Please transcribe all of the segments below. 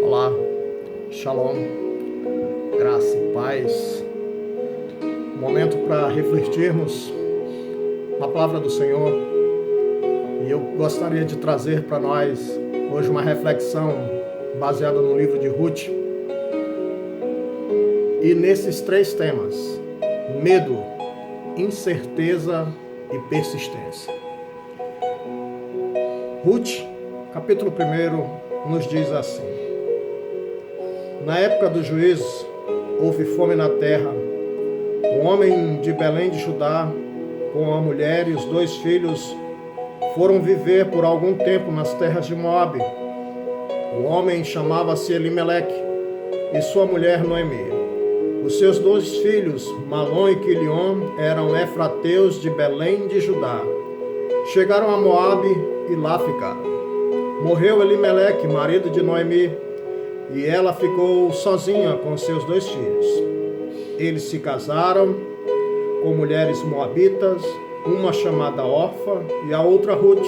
Olá, Shalom, graça e paz. Momento para refletirmos na palavra do Senhor. E eu gostaria de trazer para nós hoje uma reflexão baseada no livro de Ruth. E nesses três temas: medo, incerteza e persistência. Ruth, capítulo 1, nos diz assim: na época dos juízos, houve fome na terra. Um homem de Belém de Judá, com a mulher e os 2 filhos, foram viver por algum tempo nas terras de Moabe. O homem chamava-se Elimeleque e sua mulher Noemi. Os seus 2 filhos, Malom e Quilion, eram efrateus de Belém de Judá. Chegaram a Moabe e lá ficaram. Morreu Elimeleque, marido de Noemi, e ela ficou sozinha com seus 2 filhos. Eles se casaram com mulheres moabitas, uma chamada Orfa e a outra Ruth.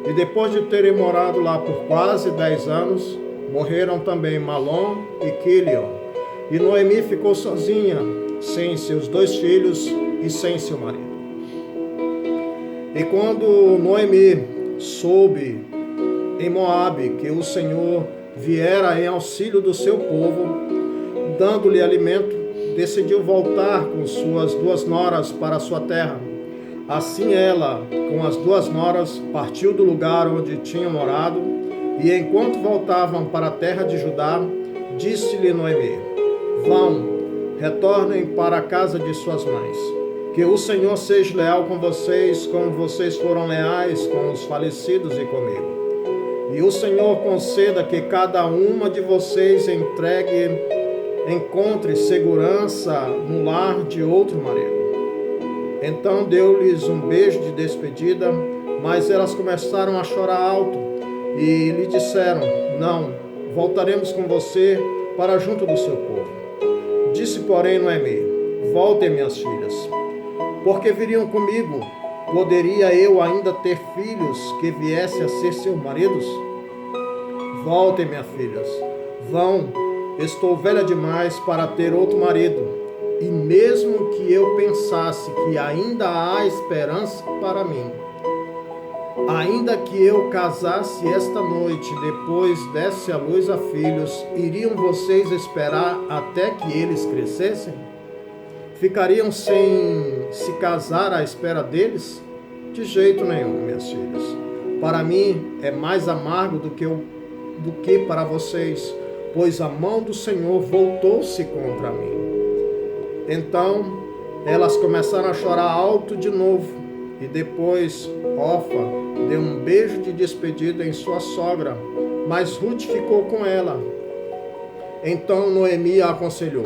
E depois de terem morado lá por quase 10 anos, morreram também Malom e Quilion. E Noemi ficou sozinha, sem seus 2 filhos e sem seu marido. E quando Noemi soube em Moabe que o Senhor viera em auxílio do seu povo, dando-lhe alimento, decidiu voltar com suas 2 noras para a sua terra. Assim ela, com as 2 noras, partiu do lugar onde tinham morado, e enquanto voltavam para a terra de Judá, disse-lhe Noemi: vão, retornem para a casa de suas mães. Que o Senhor seja leal com vocês, como vocês foram leais com os falecidos e comigo. E o Senhor conceda que cada uma de vocês encontre segurança no lar de outro marido. Então deu-lhes um beijo de despedida, mas elas começaram a chorar alto e lhe disseram: não, voltaremos com você para junto do seu povo. Disse, porém, Noemi: voltem, minhas filhas, porque viriam comigo. Poderia eu ainda ter filhos que viessem a ser seus maridos? Voltem, minhas filhas, vão, estou velha demais para ter outro marido. E mesmo que eu pensasse que ainda há esperança para mim, ainda que eu casasse esta noite, depois desse à luz a filhos, iriam vocês esperar até que eles crescessem? Ficariam sem se casar à espera deles? De jeito nenhum, minhas filhas. Para mim é mais amargo do que para vocês, pois a mão do Senhor voltou-se contra mim. Então elas começaram a chorar alto de novo, e depois Orfa deu um beijo de despedida em sua sogra, mas Ruth ficou com ela. Então Noemi a aconselhou: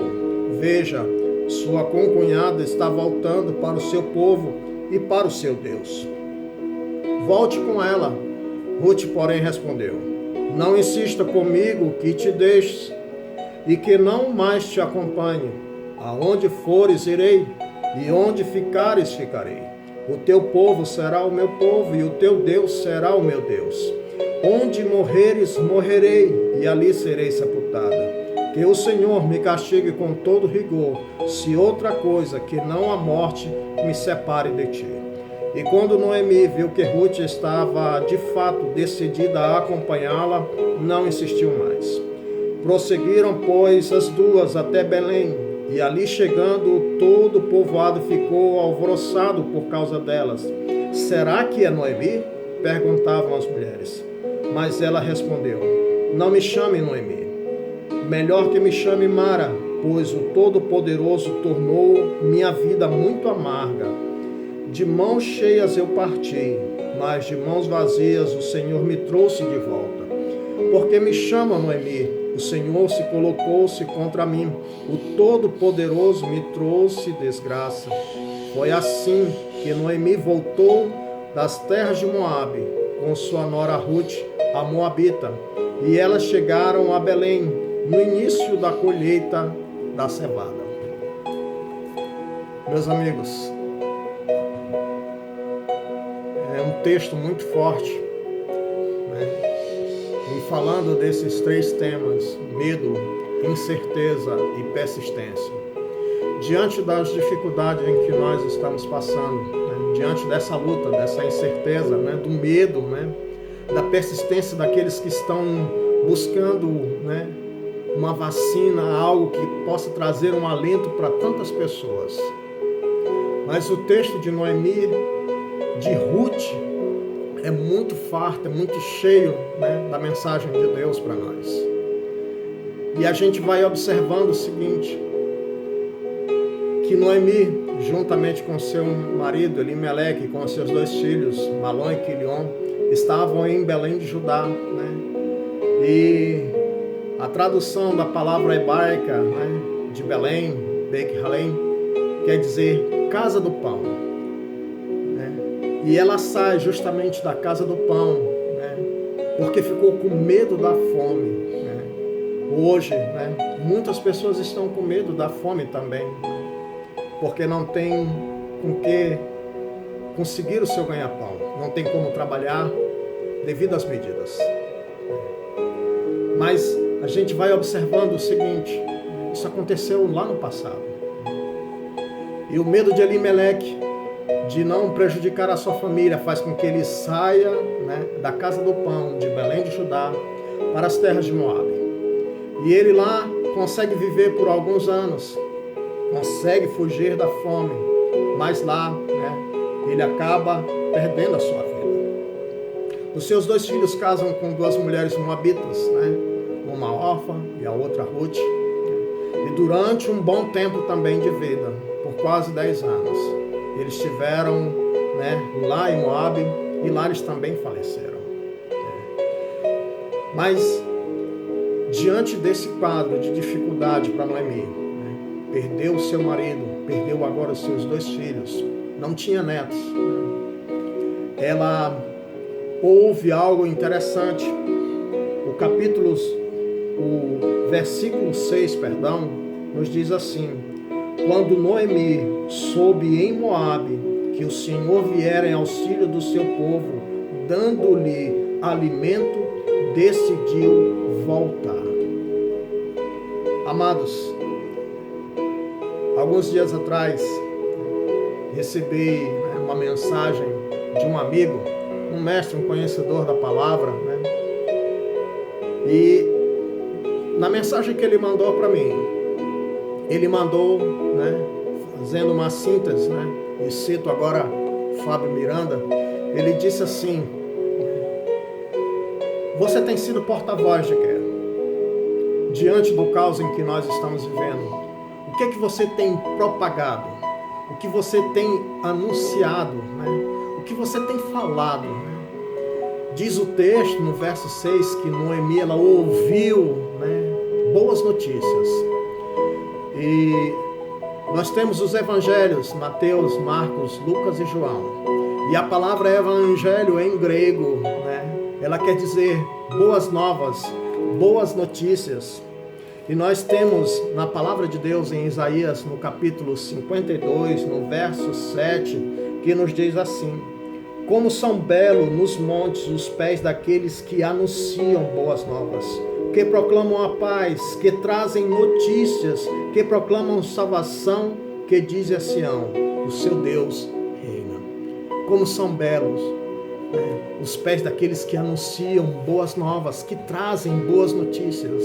veja, sua concunhada está voltando para o seu povo e para o seu Deus. Volte com ela. Ruth, porém, respondeu: não insista comigo que te deixes e que não mais te acompanhe. Aonde fores, irei, e onde ficares, ficarei. O teu povo será o meu povo, e o teu Deus será o meu Deus. Onde morreres, morrerei, e ali serei sepultada. Que o Senhor me castigue com todo rigor, se outra coisa que não a morte me separe de ti. E quando Noemi viu que Ruth estava de fato decidida a acompanhá-la, não insistiu mais. Prosseguiram, pois, as 2 até Belém, e ali chegando, todo o povoado ficou alvoroçado por causa delas. Será que é Noemi? Perguntavam as mulheres. Mas ela respondeu: não me chame Noemi. Melhor que me chame Mara, pois o Todo-Poderoso tornou minha vida muito amarga. De mãos cheias eu parti, mas de mãos vazias o Senhor me trouxe de volta. Porque me chama Noemi, o Senhor se colocou-se contra mim, o Todo-Poderoso me trouxe desgraça. Foi assim que Noemi voltou das terras de Moabe, com sua nora Ruth, a moabita, e elas chegaram a Belém, no início da colheita da cevada. Meus amigos, é um texto muito forte, né? falando desses 3 temas: medo, incerteza e persistência. Diante das dificuldades em que nós estamos passando, né, diante dessa luta, dessa incerteza, né, do medo, né, da persistência daqueles que estão buscando, né, uma vacina, algo que possa trazer um alento para tantas pessoas. Mas o texto de Noemi, de Ruth, é muito farto, é muito cheio, né, da mensagem de Deus para nós. E a gente vai observando o seguinte, que Noemi, juntamente com seu marido Elimeleque, com seus 2 filhos, Malom e Quilion, estavam em Belém de Judá, né? E a tradução da palavra hebraica, né, de Belém, Beth-Halem, quer dizer casa do pão, né? E ela sai justamente da casa do pão, né, porque ficou com medo da fome, né? Hoje, né, muitas pessoas estão com medo da fome também, porque não tem com que conseguir o seu ganha-pão, não tem como trabalhar devido às medidas. Mas a gente vai observando o seguinte, isso aconteceu lá no passado. E o medo de Elimeleque, de não prejudicar a sua família, faz com que ele saia, né, da casa do pão, de Belém de Judá, para as terras de Moabe. E ele lá consegue viver por alguns anos, consegue fugir da fome, mas lá, né, ele acaba perdendo a sua vida. Os seus 2 filhos casam com 2 mulheres moabitas, né, uma órfã e a outra Ruth, e durante um bom tempo também de vida, por quase 10 anos, eles estiveram, né, lá em Moabe, e lá eles também faleceram. Mas, diante desse quadro de dificuldade para Noemi, perdeu o seu marido, perdeu agora os seus 2 filhos, não tinha netos. Ela ouve algo interessante. O versículo 6, nos diz assim: quando Noemi soube em Moabe que o Senhor viera em auxílio do seu povo, dando-lhe alimento, decidiu voltar. Amados, alguns dias atrás, recebi, né, uma mensagem de um amigo, um mestre, um conhecedor da palavra, né? E na mensagem que ele mandou para mim, ele mandou, né, fazendo uma síntese, né, e cito agora Fábio Miranda, ele disse assim: você tem sido porta-voz de quê? Diante do caos em que nós estamos vivendo, o que é que você tem propagado? O que você tem anunciado? Né? O que você tem falado? Né? Diz o texto no verso 6 que Noemi, ela ouviu, né, boas notícias. E nós temos os evangelhos, Mateus, Marcos, Lucas e João. E a palavra evangelho em grego, né, ela quer dizer boas novas, boas notícias. E nós temos na palavra de Deus em Isaías, no capítulo 52, no verso 7, que nos diz assim: como são belos nos montes os pés daqueles que anunciam boas novas, que proclamam a paz, que trazem notícias, que proclamam salvação, que dizem a Sião: o seu Deus reina. Como são belos, né, os pés daqueles que anunciam boas novas, que trazem boas notícias.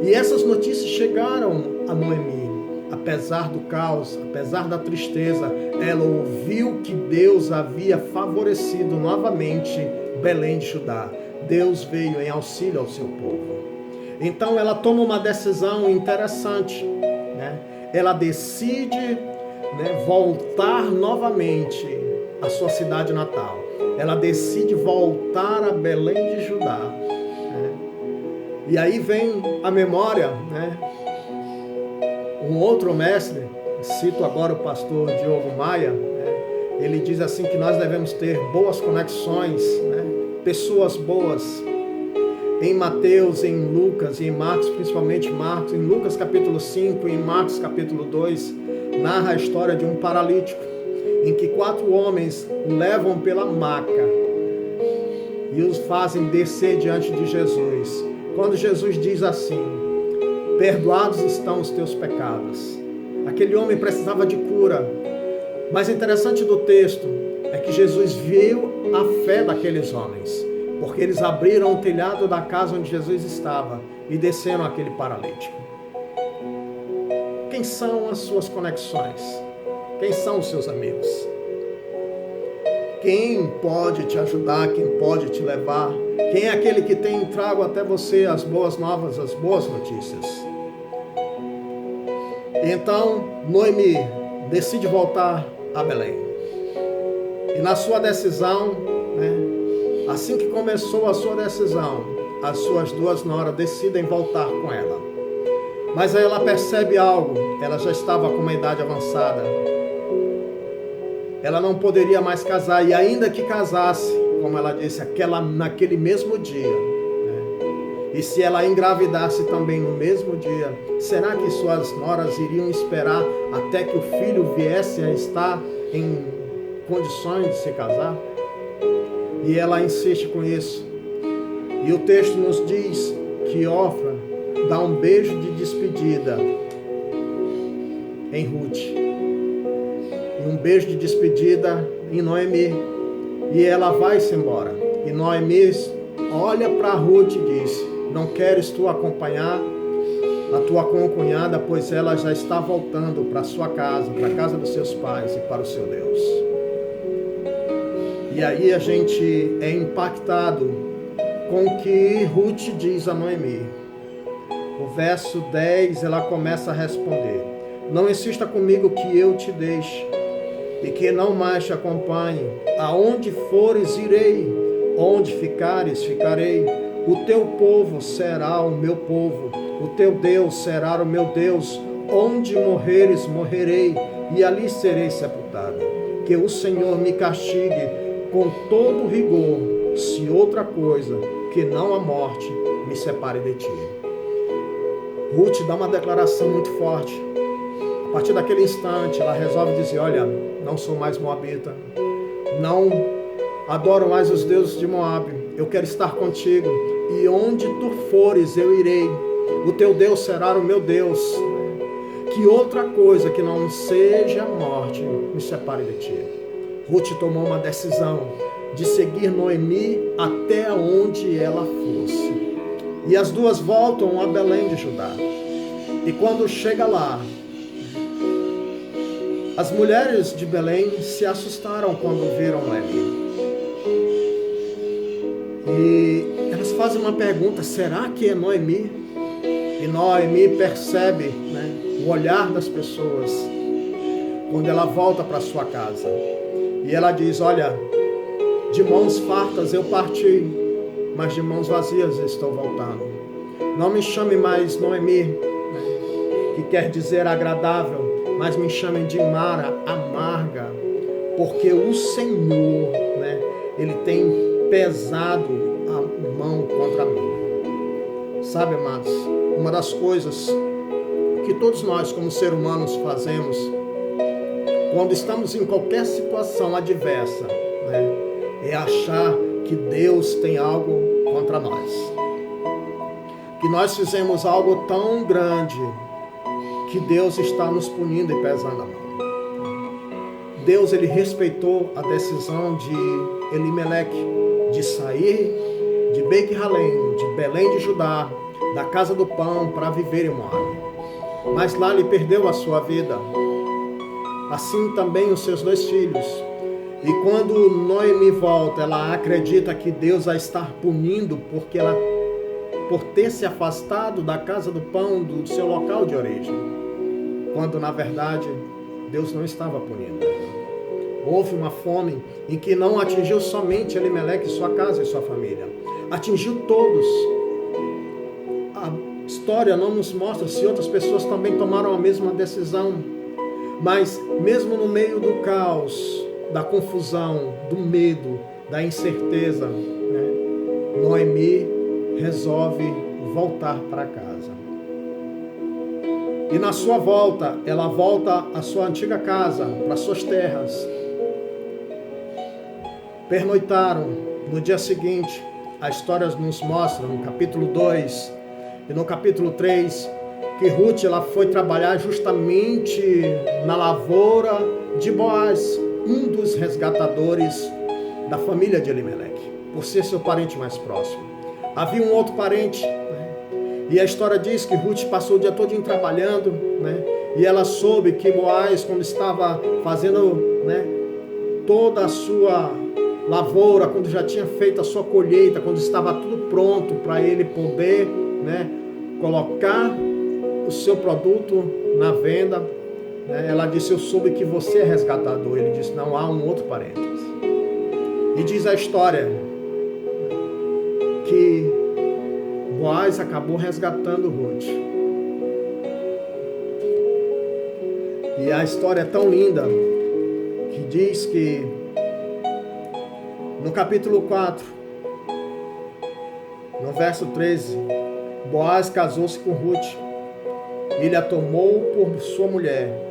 E essas notícias chegaram a Noemi. Apesar do caos, apesar da tristeza, ela ouviu que Deus havia favorecido novamente Belém de Judá. Deus veio em auxílio ao seu povo. Então ela toma uma decisão interessante, né? Ela decide, né, voltar novamente à sua cidade natal. Ela decide voltar a Belém de Judá. E aí vem a memória, né? Um outro mestre, cito agora o pastor Diogo Maia, né? Ele diz assim que nós devemos ter boas conexões, né? Pessoas boas. Em Mateus, em Lucas e em Marcos, principalmente Marcos, em Lucas capítulo 5 e em Marcos capítulo 2, narra a história de um paralítico, em que 4 homens o levam pela maca. e os fazem descer diante de Jesus. Quando Jesus diz assim: perdoados estão os teus pecados. Aquele homem precisava de cura. Mas o interessante do texto é que Jesus viu a fé daqueles homens, porque eles abriram o telhado da casa onde Jesus estava e desceram aquele paralítico. Quem são as suas conexões? Quem são os seus amigos? Quem pode te ajudar? Quem pode te levar? Quem é aquele que tem trago até você as boas novas, as boas notícias? Então, Noemi decide voltar a Belém. E na sua decisão, assim que começou a sua decisão, as suas duas noras decidem voltar com ela. Mas aí ela percebe algo, ela já estava com uma idade avançada. Ela não poderia mais casar, e ainda que casasse, como ela disse, naquele mesmo dia, e se ela engravidasse também no mesmo dia, será que suas noras iriam esperar até que o filho viesse a estar em condições de se casar? E ela insiste com isso. E o texto nos diz que Orfa dá um beijo de despedida em Ruth. E um beijo de despedida em Noemi. E ela vai-se embora. E Noemi olha para Ruth e diz: não queres tu acompanhar a tua concunhada, pois ela já está voltando para a sua casa, para a casa dos seus pais e para o seu Deus. E aí a gente é impactado com o que Ruth diz a Noemi. O verso 10, ela começa a responder: não insista comigo que eu te deixe, e que não mais te acompanhe. Aonde fores, irei. Onde ficares, ficarei. O teu povo será o meu povo. O teu Deus será o meu Deus. Onde morreres, morrerei, e ali serei sepultada. Que o Senhor me castigue com todo rigor, se outra coisa, que não a morte, me separe de ti. Ruth dá uma declaração muito forte. A partir daquele instante, ela resolve dizer: olha, não sou mais moabita, não adoro mais os deuses de Moabe, eu quero estar contigo, e onde tu fores eu irei, o teu Deus será o meu Deus, que outra coisa que não seja a morte me separe de ti. Ruth tomou uma decisão de seguir Noemi até onde ela fosse. E as duas voltam a Belém de Judá. E quando chega lá, as mulheres de Belém se assustaram quando viram Noemi. E elas fazem uma pergunta: será que é Noemi? E Noemi percebe, o olhar das pessoas quando ela volta para sua casa. E ela diz: olha, de mãos fartas eu parti, mas de mãos vazias estou voltando. Não me chame mais Noemi, que quer dizer agradável, mas me chamem de Mara, amarga, porque o Senhor, Ele tem pesado a mão contra mim. Sabe, amados, uma das coisas que todos nós, como seres humanos, fazemos quando estamos em qualquer situação adversa, é achar que Deus tem algo contra nós. Que nós fizemos algo tão grande que Deus está nos punindo e pesando a mão. Deus, ele respeitou a decisão de Elimeleque de sair de Beit-Halem, de Belém de Judá, da casa do pão, para viver em Moabe. Mas lá ele perdeu a sua vida. Assim também os seus dois filhos. E quando Noemi volta, ela acredita que Deus a está punindo por ter se afastado da casa do pão, do seu local de origem. Quando, na verdade, Deus não estava punindo. Houve uma fome em que não atingiu somente Elimeleque, sua casa e sua família. Atingiu todos. A história não nos mostra se outras pessoas também tomaram a mesma decisão. Mas, mesmo no meio do caos, da confusão, do medo, da incerteza, Noemi resolve voltar para casa. E na sua volta, ela volta à sua antiga casa, para suas terras. Pernoitaram, No dia seguinte, a história nos mostra, no capítulo 2 e no capítulo 3, que Ruth ela foi trabalhar justamente na lavoura de Boaz, um dos resgatadores da família de Elimeleque, por ser seu parente mais próximo. Havia um outro parente, e a história diz que Ruth passou o dia todo trabalhando, e ela soube que Boaz, quando estava fazendo toda a sua lavoura, quando já tinha feito a sua colheita, quando estava tudo pronto para ele poder colocar o seu produto na venda, ela disse: eu soube que você é resgatador. Ele disse: não, há um outro parênteses. E diz a história que Boaz acabou resgatando Ruth. E a história é tão linda que diz que no capítulo 4, no verso 13, Boaz casou-se com Ruth. Ele a tomou por sua mulher.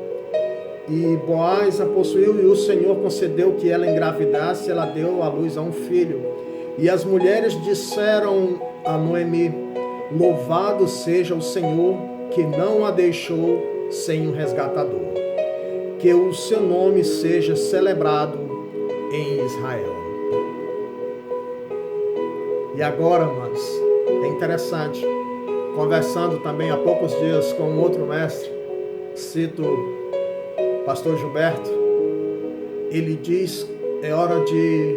E Boaz a possuiu, e o Senhor concedeu que ela engravidasse. Ela deu à luz a um filho. E as mulheres disseram a Noemi: louvado seja o Senhor, que não a deixou sem um resgatador. Que o seu nome seja celebrado em Israel. E agora, mas é interessante, conversando também há poucos dias com um outro mestre, cito o pastor Gilberto, ele diz: é hora de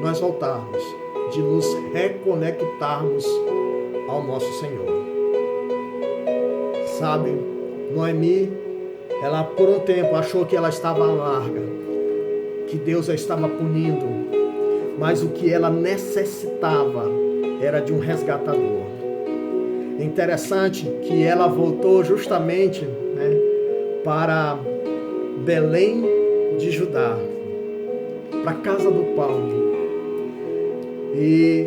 nós voltarmos, de nos reconectarmos ao nosso Senhor. Sabe, Noemi, ela por um tempo achou que ela estava larga, que Deus a estava punindo, mas o que ela necessitava era de um resgatador. Interessante que ela voltou justamente para Belém de Judá, para a casa do pão. E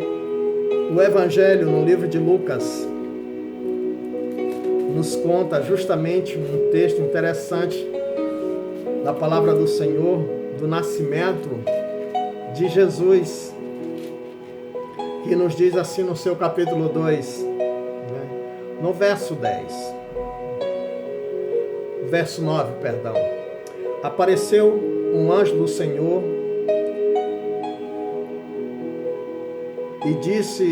o Evangelho, no livro de Lucas, nos conta justamente um texto interessante da palavra do Senhor, do nascimento de Jesus, que nos diz assim no seu capítulo 2, no verso 10, verso 9, perdão. Apareceu um anjo do Senhor e disse,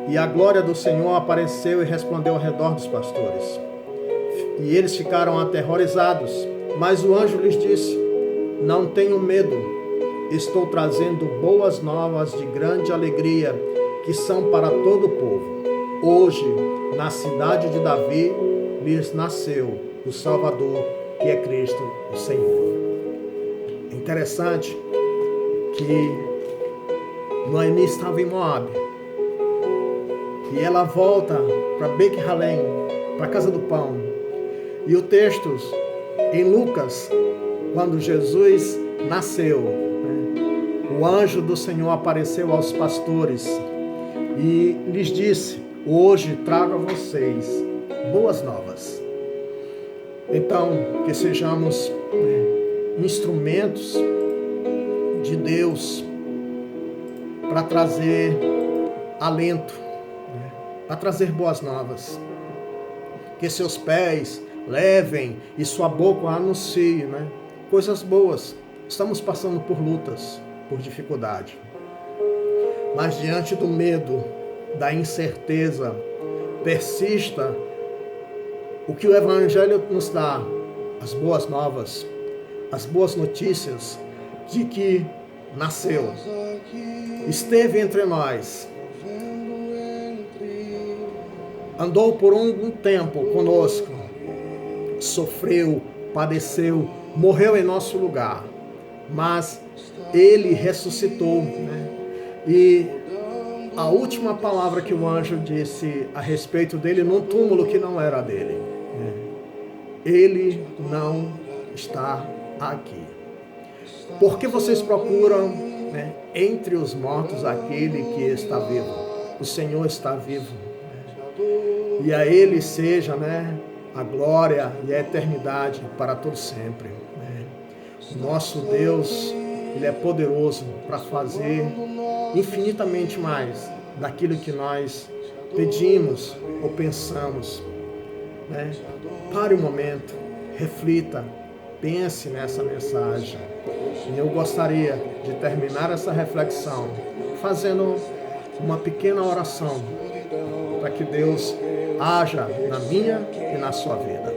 e a glória do Senhor apareceu e resplandeu ao redor dos pastores. E eles ficaram aterrorizados, mas o anjo lhes disse: não tenham medo, estou trazendo boas novas de grande alegria, que são para todo o povo. Hoje, na cidade de Davi, lhes nasceu o Salvador, que é Cristo, o Senhor. É interessante que Noemi estava em Moabe, e ela volta para Beth-Halém, para a casa do pão. E o texto em Lucas, quando Jesus nasceu, o anjo do Senhor apareceu aos pastores e lhes disse: hoje trago a vocês boas novas. Então, que sejamos instrumentos de Deus para trazer alento, para trazer boas novas. Que seus pés levem e sua boca anuncie, coisas boas. Estamos passando por lutas, por dificuldade. Mas diante do medo, da incerteza, persista o que o Evangelho nos dá, as boas novas, as boas notícias de que nasceu, esteve entre nós, andou por um tempo conosco, sofreu, padeceu, morreu em nosso lugar, mas ele ressuscitou, E a última palavra que o anjo disse a respeito dele, num túmulo que não era dele: ele não está aqui. Porque vocês procuram entre os mortos aquele que está vivo? O Senhor está vivo. E a ele seja a glória e a eternidade para todo sempre. Nosso Deus Ele é poderoso para fazer infinitamente mais daquilo que nós pedimos ou pensamos, né? Pare um momento, reflita, pense nessa mensagem. E eu gostaria de terminar essa reflexão fazendo uma pequena oração para que Deus haja na minha e na sua vida.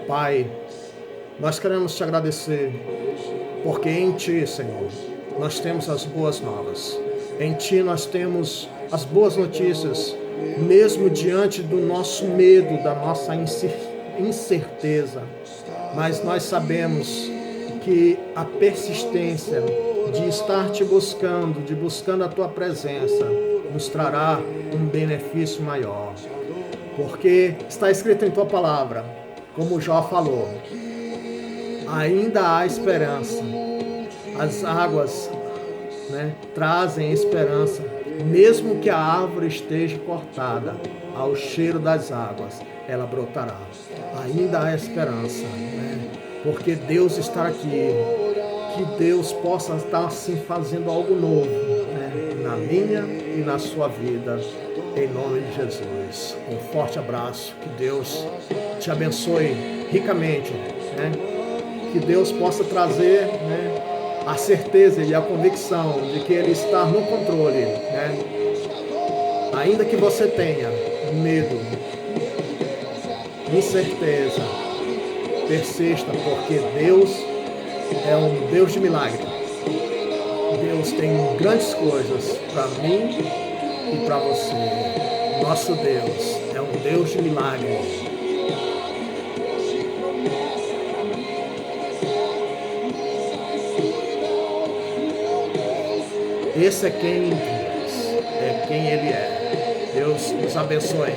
Pai, nós queremos te agradecer, porque em Ti, Senhor, nós temos as boas novas. Em Ti nós temos as boas notícias, mesmo diante do nosso medo, da nossa incerteza. Mas nós sabemos que a persistência de estar te buscando, de buscando a Tua presença, nos trará um benefício maior. Porque está escrito em Tua palavra, como Jó falou, ainda há esperança. As águas, né, trazem esperança, mesmo que a árvore esteja cortada, ao cheiro das águas, ela brotará. Ainda há esperança, né? Porque Deus está aqui. Que Deus possa estar assim fazendo algo novo, né? Na minha e na sua vida, em nome de Jesus. Um forte abraço, que Deus te abençoe ricamente, né? Que Deus possa trazer, né, a certeza e a convicção de que Ele está no controle, né? Ainda que você tenha medo, incerteza, persista, porque Deus é um Deus de milagre. Deus tem grandes coisas para mim e para você. Nosso Deus é um Deus de milagre. Esse é quem Ele é. Deus nos abençoe.